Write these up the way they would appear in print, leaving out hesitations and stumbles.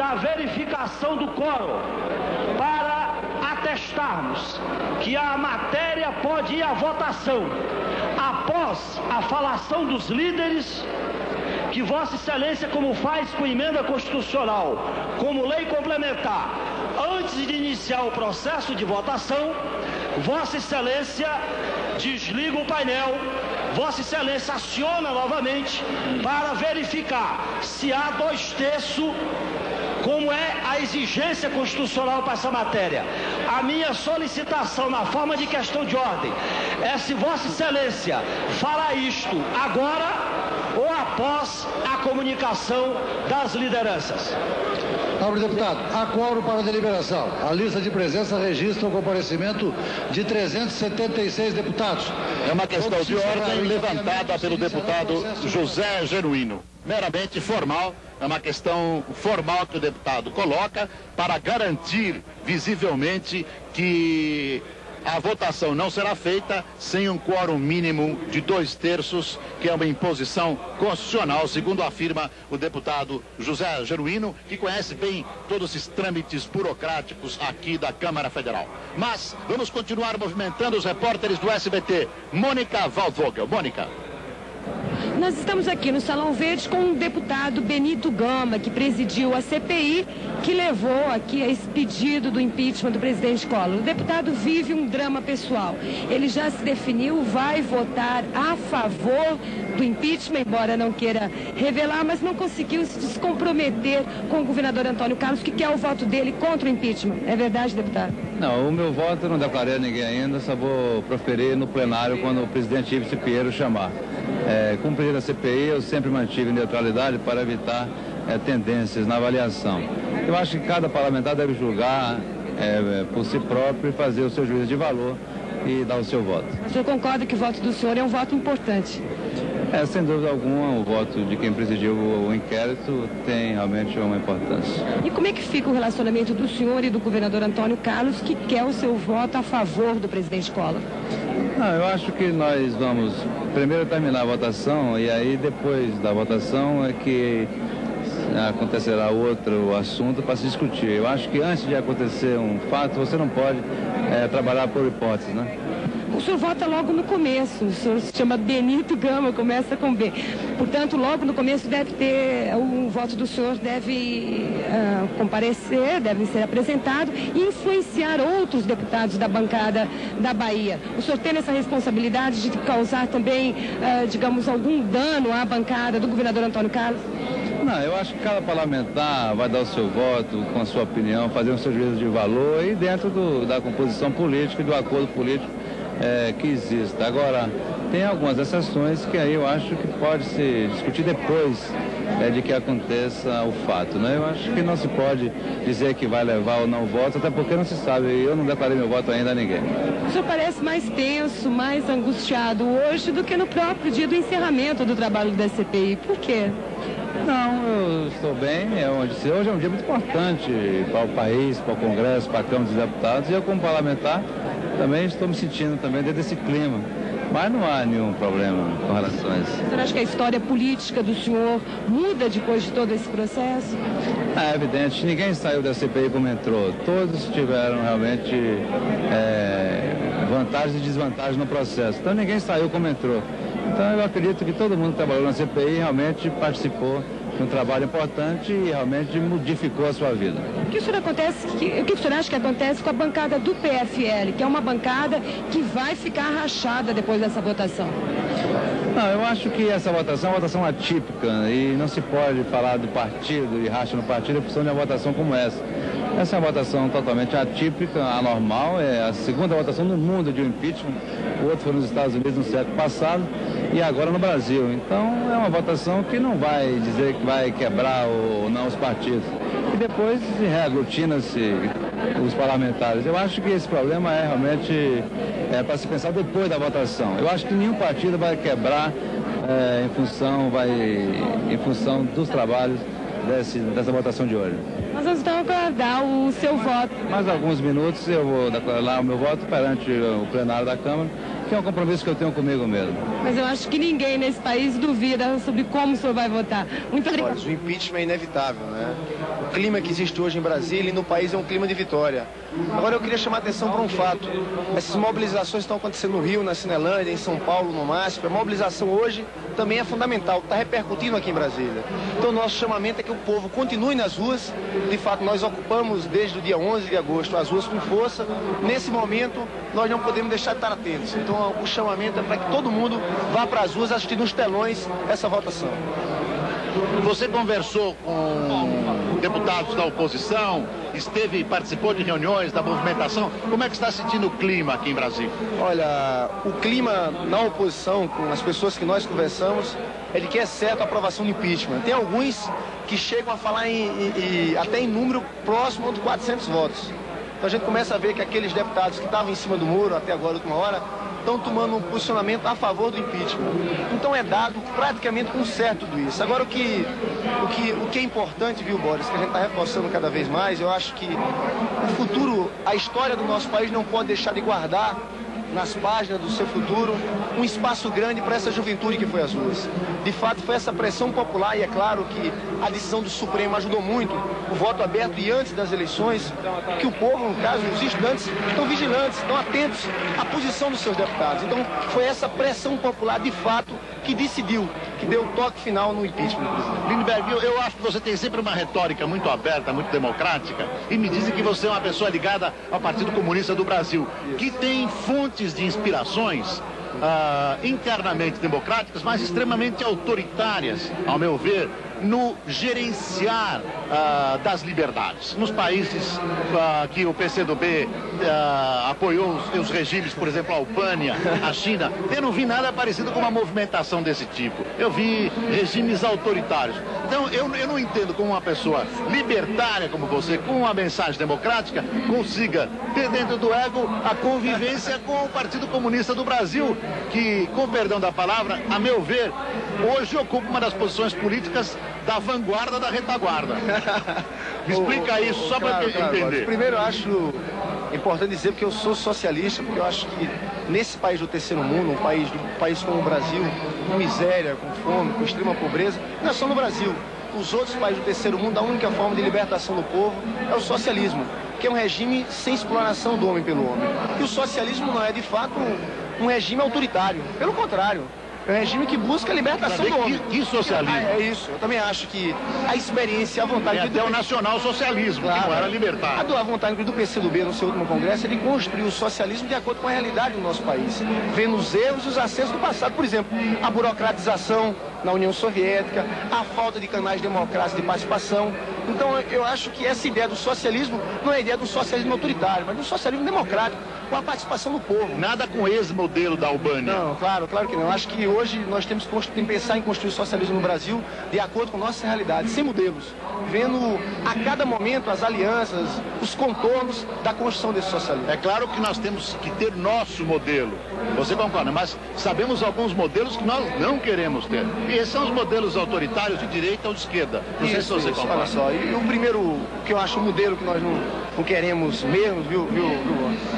da verificação do quórum para atestarmos que a matéria pode ir à votação após a falação dos líderes, que Vossa Excelência, como faz com emenda constitucional, como lei complementar, antes de iniciar o processo de votação, Vossa Excelência desliga o painel, Vossa Excelência aciona novamente para verificar se há 2/3, como é a exigência constitucional para essa matéria. A minha solicitação na forma de questão de ordem é se Vossa Excelência fará isto agora ou após a comunicação das lideranças. Nobre deputado, há quórum para a deliberação. A lista de presença registra o comparecimento de 376 deputados. É uma questão de ordem levantada pelo deputado José Genuíno. Meramente formal, é uma questão formal que o deputado coloca para garantir visivelmente que a votação não será feita sem um quórum mínimo de 2/3, que é uma imposição constitucional, segundo afirma o deputado José Genuíno, que conhece bem todos esses trâmites burocráticos aqui da Câmara Federal. Mas vamos continuar movimentando os repórteres do SBT. Mônica Waldvogel. Mônica. Nós estamos aqui no Salão Verde com o deputado Benito Gama, que presidiu a CPI, que levou aqui a esse pedido do impeachment do presidente Collor. O deputado vive um drama pessoal. Ele já se definiu, vai votar a favor do impeachment, embora não queira revelar, mas não conseguiu se descomprometer com o governador Antônio Carlos, que quer o voto dele contra o impeachment. É verdade, deputado? Não, o meu voto eu não declarei a ninguém ainda, só vou proferir no plenário quando o presidente Ives Pinheiro chamar. Como presidente da CPI, eu sempre mantive neutralidade para evitar tendências na avaliação. Eu acho que cada parlamentar deve julgar por si próprio e fazer o seu juízo de valor e dar o seu voto. O senhor concorda que o voto do senhor é um voto importante? Sem dúvida alguma, o voto de quem presidiu o inquérito tem realmente uma importância. E como é que fica o relacionamento do senhor e do governador Antônio Carlos, que quer o seu voto a favor do presidente Collor? Eu acho que nós vamos primeiro terminar a votação e aí depois da votação é que acontecerá outro assunto para se discutir. Eu acho que antes de acontecer um fato, você não pode trabalhar por hipótese, né? O senhor vota logo no começo, o senhor se chama Benito Gama, começa com B. Portanto, logo no começo deve ter, o voto do senhor deve comparecer, deve ser apresentado e influenciar outros deputados da bancada da Bahia. O senhor tem essa responsabilidade de causar também, digamos, algum dano à bancada do governador Antônio Carlos? Não, eu acho que cada parlamentar vai dar o seu voto com a sua opinião, fazer o seu juízo de valor e dentro da composição política e do acordo político que exista. Agora, tem algumas exceções que aí eu acho que pode se discutir depois de que aconteça o fato, né? Eu acho que não se pode dizer que vai levar ou não o voto, até porque não se sabe, eu não declarei meu voto ainda a ninguém. O senhor parece mais tenso, mais angustiado hoje do que no próprio dia do encerramento do trabalho da CPI. Por quê? Não, eu estou bem. Hoje é um dia muito importante para o país, para o Congresso, para a Câmara dos Deputados, e eu, como parlamentar, também estou me sentindo também dentro desse clima. Mas não há nenhum problema com relação a isso. O senhor acha que a história política do senhor muda depois de todo esse processo? É evidente, ninguém saiu da CPI como entrou. Todos tiveram realmente vantagens e desvantagens no processo. Então ninguém saiu como entrou. Então eu acredito que todo mundo que trabalhou na CPI realmente participou de um trabalho importante e realmente modificou a sua vida. O que o senhor acha que acontece com a bancada do PFL, que é uma bancada que vai ficar rachada depois dessa votação? Não, eu acho que essa votação é uma votação atípica e não se pode falar do partido e racha no partido em função de uma votação como essa. Essa é uma votação totalmente atípica, anormal, é a segunda votação no mundo de um impeachment, o outro foi nos Estados Unidos no século passado e agora no Brasil. Então é uma votação que não vai dizer que vai quebrar ou não os partidos. E depois se reaglutina-se os parlamentares. Eu acho que esse problema é realmente para se pensar depois da votação. Eu acho que nenhum partido vai quebrar em função dos trabalhos dessa votação de hoje. Nós vamos então aguardar o seu voto. Mais alguns minutos eu vou declarar o meu voto perante o plenário da Câmara, que é um compromisso que eu tenho comigo mesmo. Mas eu acho que ninguém nesse país duvida sobre como o senhor vai votar. Muito obrigado. O impeachment é inevitável, né? O clima que existe hoje em Brasília e no país é um clima de vitória. Agora eu queria chamar a atenção para um fato. Essas mobilizações estão acontecendo no Rio, na Cinelândia, em São Paulo, no MASP. A mobilização hoje também é fundamental, está repercutindo aqui em Brasília. Então, nosso chamamento é que o povo continue nas ruas. De fato, nós ocupamos desde o dia 11 de agosto as ruas com força. Nesse momento, nós não podemos deixar de estar atentos. Então, o chamamento é para que todo mundo vá para as ruas assistir nos telões essa votação. Você conversou com deputados da oposição, participou de reuniões da movimentação. Como é que está sentindo o clima aqui em Brasília? Olha, o clima na oposição, com as pessoas que nós conversamos, é de que é certo a aprovação do impeachment. Tem alguns que chegam a falar até em número próximo de 400 votos. Então a gente começa a ver que aqueles deputados que estavam em cima do muro até agora, a última hora, estão tomando um posicionamento a favor do impeachment. Então é dado praticamente com certo tudo isso. Agora o que é importante, viu, Boris, que a gente está reforçando cada vez mais, eu acho que o futuro, a história do nosso país não pode deixar de guardar nas páginas do seu futuro um espaço grande para essa juventude que foi às ruas. De fato, foi essa pressão popular, e é claro que a decisão do Supremo ajudou muito, o voto aberto e antes das eleições, que o povo, no caso, os estudantes, estão vigilantes, estão atentos à posição dos seus deputados. Então, foi essa pressão popular, de fato, que decidiu, que deu o toque final no impeachment. Lindbergh, eu acho que você tem sempre uma retórica muito aberta, muito democrática, e me dizem que você é uma pessoa ligada ao Partido Comunista do Brasil, que tem fontes de inspirações internamente democráticas, mas extremamente autoritárias, ao meu ver, no gerenciar das liberdades. Nos países que o PCdoB apoiou os regimes, por exemplo, a Albânia, a China, eu não vi nada parecido com uma movimentação desse tipo. Eu vi regimes autoritários. Então, eu não entendo como uma pessoa libertária como você, com uma mensagem democrática, consiga ter dentro do ego a convivência com o Partido Comunista do Brasil, que, com perdão da palavra, a meu ver, hoje ocupa uma das posições políticas da vanguarda da retaguarda. Me explica isso, só para entender. Primeiro, eu acho importante dizer que eu sou socialista, porque eu acho que nesse país do terceiro mundo, um país como o Brasil, com miséria, com fome, com extrema pobreza, não é só no Brasil. Os outros países do terceiro mundo, a única forma de libertação do povo é o socialismo, que é um regime sem exploração do homem pelo homem. E o socialismo não é, de fato, um regime autoritário. Pelo contrário. É um regime que busca a libertação do homem. Que socialismo? É isso. Eu também acho que a experiência, a vontade... É até o nacional-socialismo, claro, que não era libertário. A vontade do PCdoB no seu último congresso é de construir o socialismo de acordo com a realidade do nosso país, vendo os erros e os acertos do passado. Por exemplo, a burocratização na União Soviética, a falta de canais democráticos de participação. Então, eu acho que essa ideia do socialismo não é a ideia do socialismo autoritário, mas do socialismo democrático, com a participação do povo. Nada com esse modelo da Albânia. Não, claro que não. Acho que hoje nós temos que pensar em construir o socialismo no Brasil de acordo com nossa realidade, sem modelos, vendo a cada momento as alianças, os contornos da construção desse socialismo. É claro que nós temos que ter nosso modelo, você concorda, mas sabemos alguns modelos que nós não queremos ter. E esses são os modelos autoritários de direita ou de esquerda. Não sei se você concorda. Olha só, e o primeiro que eu acho o modelo que nós não queremos mesmo, viu?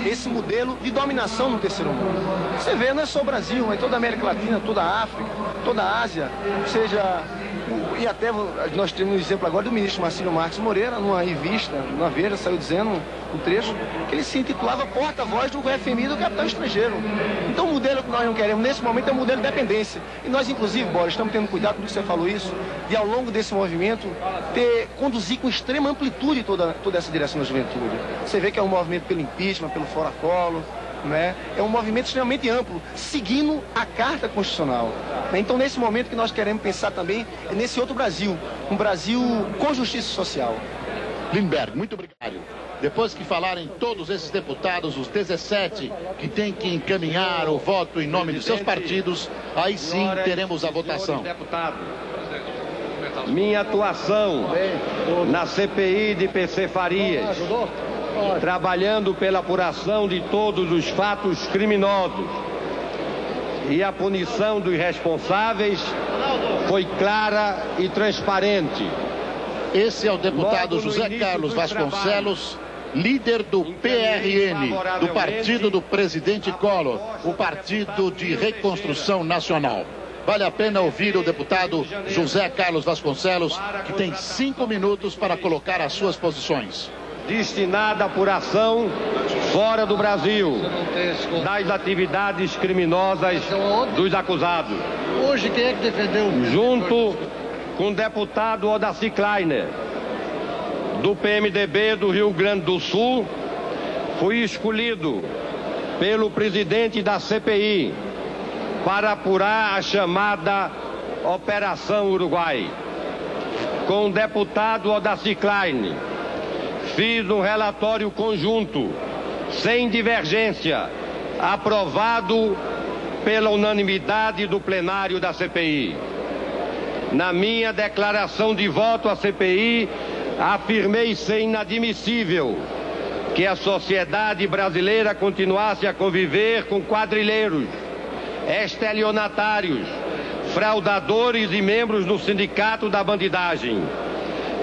Esse modelo de dominação no terceiro mundo. Você vê, não é só o Brasil, mas toda a América Latina, toda a África, toda a Ásia, ou seja, e até nós temos um exemplo agora do ministro Marcílio Marques Moreira, numa revista, numa Veja, saiu dizendo um trecho, que ele se intitulava porta-voz do FMI do capital estrangeiro. Então o modelo que nós não queremos nesse momento é o modelo de dependência. E nós, inclusive, Boris, estamos tendo cuidado, por isso você falou isso, de ao longo desse movimento, conduzir com extrema amplitude toda essa direção da juventude. Você vê que é um movimento pelo impeachment, pelo Fora Collor, né? É um movimento extremamente amplo, seguindo a Carta Constitucional. Então, nesse momento que nós queremos pensar também é nesse outro Brasil, um Brasil com justiça social. Lindbergh, muito obrigado. Depois que falarem todos esses deputados, os 17 que têm que encaminhar o voto em nome dos seus partidos, aí sim teremos a votação. Minha atuação na CPI de PC Farias, trabalhando pela apuração de todos os fatos criminosos e a punição dos responsáveis, foi clara e transparente. Esse é o deputado José Carlos Vasconcelos, líder do PRN, do partido do presidente Collor, o Partido de Reconstrução Nacional. Vale a pena ouvir o deputado José Carlos Vasconcelos, que tem 5 minutos para colocar as suas posições. Destinada à apuração fora do Brasil das atividades criminosas dos acusados. Hoje quem é que defendeu? Junto com o deputado Odaci Kleiner, do PMDB do Rio Grande do Sul, fui escolhido pelo presidente da CPI para apurar a chamada Operação Uruguai. Com o deputado Odaci Kleiner, fiz um relatório conjunto, sem divergência, aprovado pela unanimidade do plenário da CPI. Na minha declaração de voto à CPI, afirmei ser inadmissível que a sociedade brasileira continuasse a conviver com quadrilheiros, estelionatários, fraudadores e membros do sindicato da bandidagem.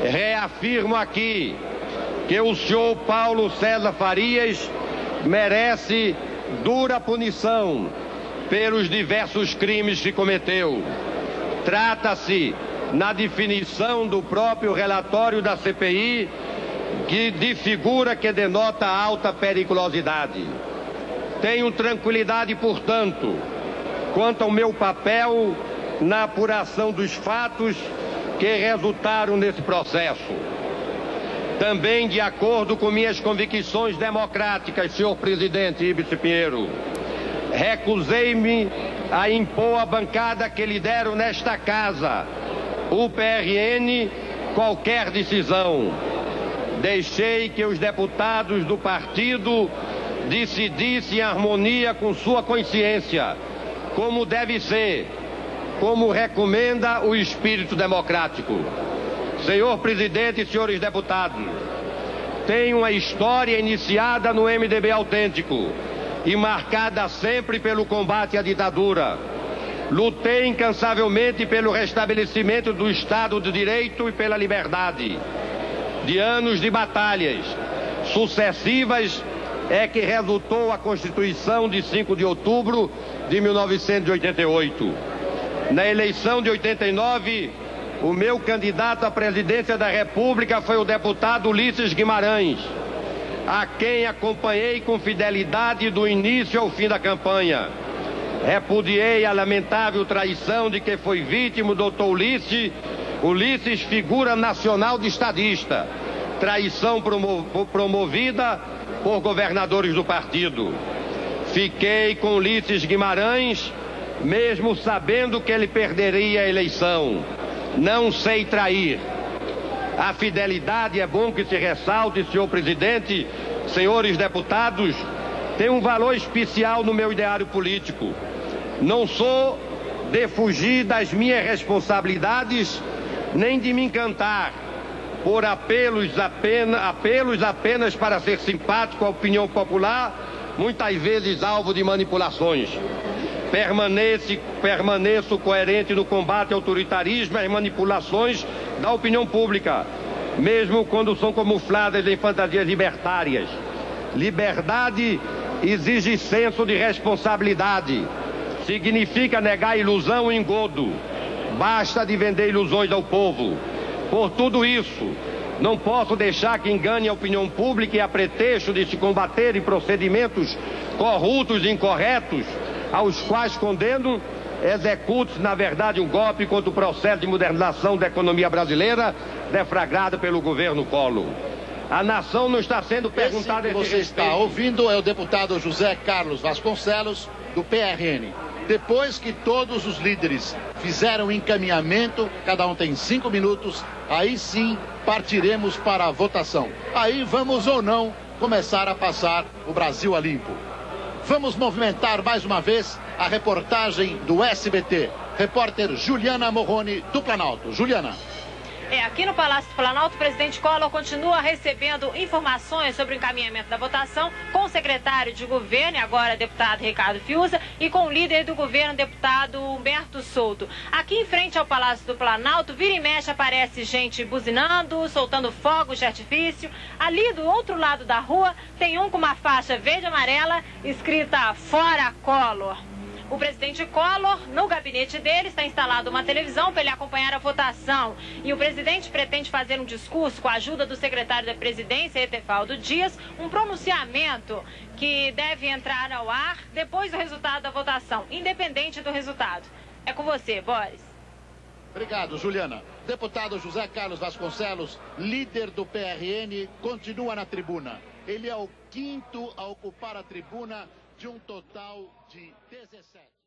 Reafirmo aqui que o senhor Paulo César Farias merece dura punição pelos diversos crimes que cometeu. Trata-se, na definição do próprio relatório da CPI, de figura que denota alta periculosidade. Tenho tranquilidade, portanto, quanto ao meu papel na apuração dos fatos que resultaram nesse processo. Também de acordo com minhas convicções democráticas, senhor presidente Ibsen Pinheiro, recusei-me a impor à bancada que lidero nesta casa, o PRN, qualquer decisão. Deixei que os deputados do partido decidissem em harmonia com sua consciência, como deve ser, como recomenda o espírito democrático. Senhor presidente e senhores deputados, tenho uma história iniciada no MDB autêntico e marcada sempre pelo combate à ditadura. Lutei incansavelmente pelo restabelecimento do Estado de Direito e pela liberdade. De anos de batalhas sucessivas é que resultou a Constituição de 5 de outubro de 1988. Na eleição de 89, o meu candidato à presidência da República foi o deputado Ulisses Guimarães, a quem acompanhei com fidelidade do início ao fim da campanha. Repudiei a lamentável traição de que foi vítima o doutor Ulisses, figura nacional de estadista, traição promovida por governadores do partido. Fiquei com Ulisses Guimarães, mesmo sabendo que ele perderia a eleição. Não sei trair. A fidelidade, é bom que se ressalte, senhor presidente, senhores deputados, tem um valor especial no meu ideário político. Não sou de fugir das minhas responsabilidades, nem de me encantar por apelos apenas para ser simpático à opinião popular, muitas vezes alvo de manipulações. Permaneço coerente no combate ao autoritarismo e às manipulações da opinião pública, mesmo quando são camufladas em fantasias libertárias. Liberdade exige senso de responsabilidade. Significa negar ilusão e engodo. Basta de vender ilusões ao povo. Por tudo isso, não posso deixar que engane a opinião pública e a pretexto de se combaterem procedimentos corruptos e incorretos, aos quais condeno, execute-se, na verdade, um golpe contra o processo de modernização da economia brasileira, deflagrado pelo governo Collor. A nação não está sendo perguntada... Esse que você está ouvindo é o deputado José Carlos Vasconcelos, do PRN. Depois que todos os líderes fizeram o encaminhamento, cada um tem 5 minutos, aí sim partiremos para a votação. Aí vamos ou não começar a passar o Brasil a limpo. Vamos movimentar mais uma vez a reportagem do SBT. Repórter Juliana Morrone, do Planalto. Juliana. Aqui no Palácio do Planalto, o presidente Collor continua recebendo informações sobre o encaminhamento da votação com o secretário de governo, e agora deputado Ricardo Fiuza, e com o líder do governo, deputado Humberto Souto. Aqui em frente ao Palácio do Planalto, vira e mexe aparece gente buzinando, soltando fogos de artifício. Ali do outro lado da rua tem um com uma faixa verde e amarela escrita Fora Collor. O presidente Collor, no gabinete dele, está instalada uma televisão para ele acompanhar a votação. E o presidente pretende fazer um discurso com a ajuda do secretário da presidência, Etefaldo Dias, um pronunciamento que deve entrar ao ar depois do resultado da votação, independente do resultado. É com você, Boris. Obrigado, Juliana. Deputado José Carlos Vasconcelos, líder do PRN, continua na tribuna. Ele é o quinto a ocupar a tribuna de um total de 17.